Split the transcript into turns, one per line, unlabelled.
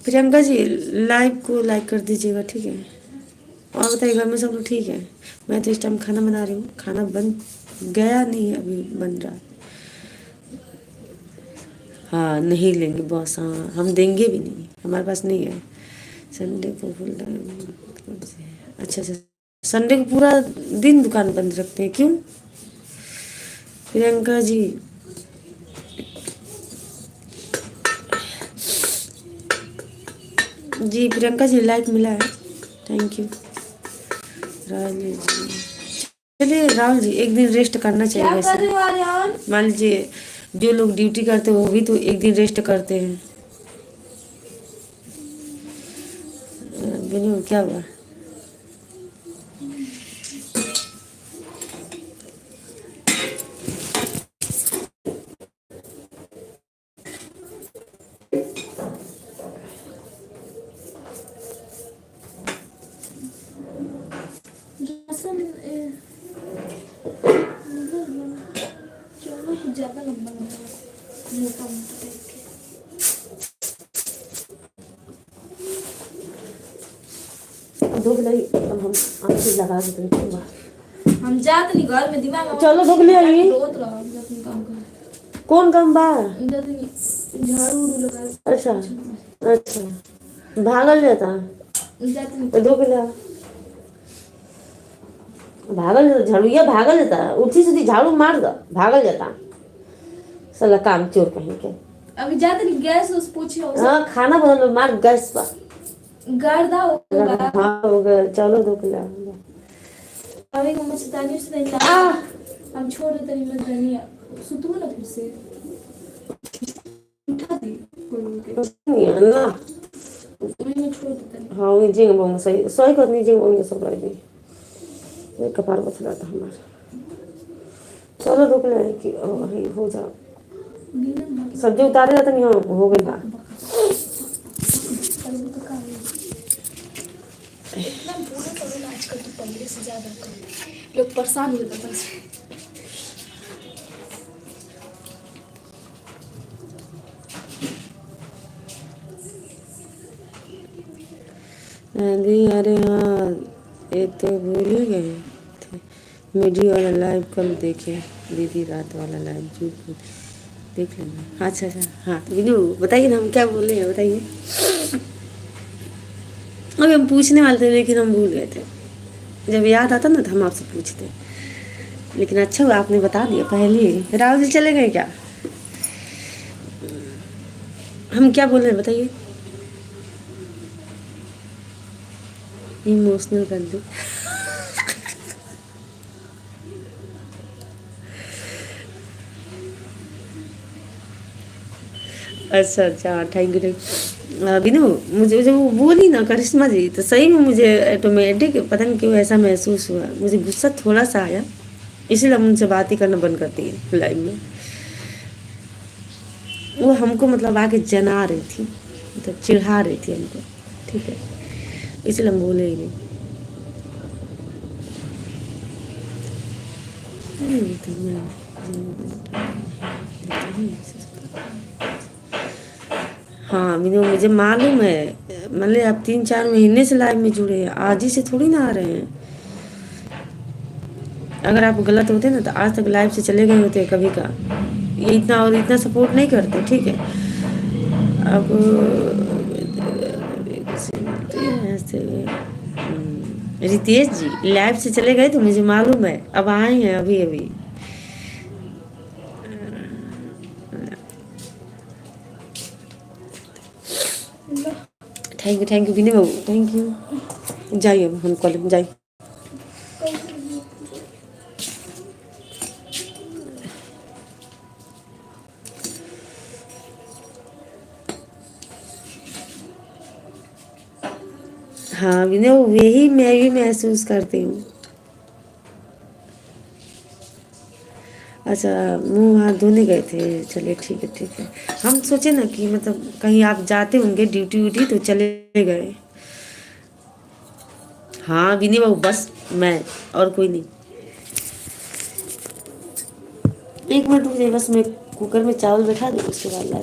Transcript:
Priyanka ji live को like कर दीजिएगा, ठीक है। और बताइए घर में सब लोग ठीक है। मैं तो इस टाइम खाना बना रही हूँ, खाना बन गया नहीं है, अभी बन रहा है। हाँ नहीं लेंगे बॉस, हाँ हम देंगे भी नहीं, हमारे पास नहीं है। संडे को फुल टाइम। अच्छा अच्छा, संडे को पूरा दिन दुकान बंद रखते हैं, क्यों प्रियंका जी? जी प्रियंका जी लाइक मिला है, थैंक यू। राहुल जी, चलिए राहुल जी एक दिन रेस्ट करना चाहिए वैसे। मान लीजिए जो लोग ड्यूटी करते हैं वो भी तो एक दिन रेस्ट करते हैं। बिनु क्या हुआ?
ज्यादा लंबा लंबा मोटा मोटा टाइप के।
दो गिलाई अब हम आंखें लगा देते हैं।
हम जात नहीं घर में दिमाग
चलो दो गिलाई आई।
रोत रहा हम अपने काम कर।
कौन काम बा?
झाड़ू लगा।
अच्छा अच्छा, भागल जाता
जात नहीं
दो गिला भागल जाता, झाड़ूया भागल जाता, उठी सीधी झाड़ू मार दो, भागल जाता साला काम चोर कहीं के।
अभी जाते नहीं गैस उस पूछियो।
हाँ खाना बना लो, मार गैस पर
गर्दा होगा।
हाँ हो गया, चलो दो गिला।
अभी को मच्छरदानी से नहीं हम छोड़ देते नहीं मच्छरदानी सुतू ना फिर से उठा दी
नहीं है ना,
मैं छोड़ देते नहीं।
हाँ वो जिंग बोंग सही सही कर नहीं, जिंग बोंग सब रह गई, ये कपार बथला था हमारा। चलो रुक ले कि हो जा, सब्जी उतारे जाता नहीं हो गई बा।
इतना बुरा करो आजकल तो पहले से ज्यादा करो, लोग परेशान हो जाते हैं।
अरे हाँ ये तो भूल ही गए थे, मिडी वाला लाइव कल देखे, दीदी रात वाला लाइव जो देख लेना। अच्छा अच्छा हाँ तो बिनू बताइए ना हम क्या बोल रहे हैं, बताइए। अभी हम पूछने वाले थे लेकिन हम भूल गए थे, जब याद आता ना तो हम आपसे पूछते, लेकिन अच्छा हुआ आपने बता दिया पहले ही। राहुल जी चले गए क्या? हम क्या बोल रहे हैं बताइए। इमोशनल कर दो। अच्छा अच्छा थैंक यू। बिनू मुझे जब वो बोली ना करिश्मा जी तो सही में मुझे ऑटोमेटिक पता नहीं क्यों ऐसा महसूस हुआ, मुझे गुस्सा थोड़ा सा आया, इसीलिए हम उनसे बात ही करना बंद कर दिए लाइव में। वो हमको मतलब आके जना रही थी, मतलब चिढ़ा रही थी हमको, ठीक है, इसलिए हम बोले ही नहीं। हाँ मुझे मालूम है, मतलब आप 3-4 महीने से लाइव में जुड़े हैं, आज ही से थोड़ी ना आ रहे हैं। अगर आप गलत होते ना तो आज तक लाइव से चले गए होते कभी का, ये इतना और इतना सपोर्ट नहीं करते, ठीक है। अब रितेश जी लाइव से चले गए तो मुझे मालूम है, अब आए हैं अभी अभी। Thank you Vinay Babu, thank you. जाइए हम कॉलेज जाइए। हाँ विनय यही मैं भी महसूस करती हूँ। अच्छा मुँह हाथ धोने गए थे, चलिए ठीक है ठीक है। हम सोचे ना कि मतलब कहीं आप जाते होंगे ड्यूटी व्यूटी तो चले गए। हाँ विनय बाबू बस मैं और कोई नहीं। एक मिनट रुक जाइए बस, मैं कुकर में चावल बैठा दूँ उसके बाद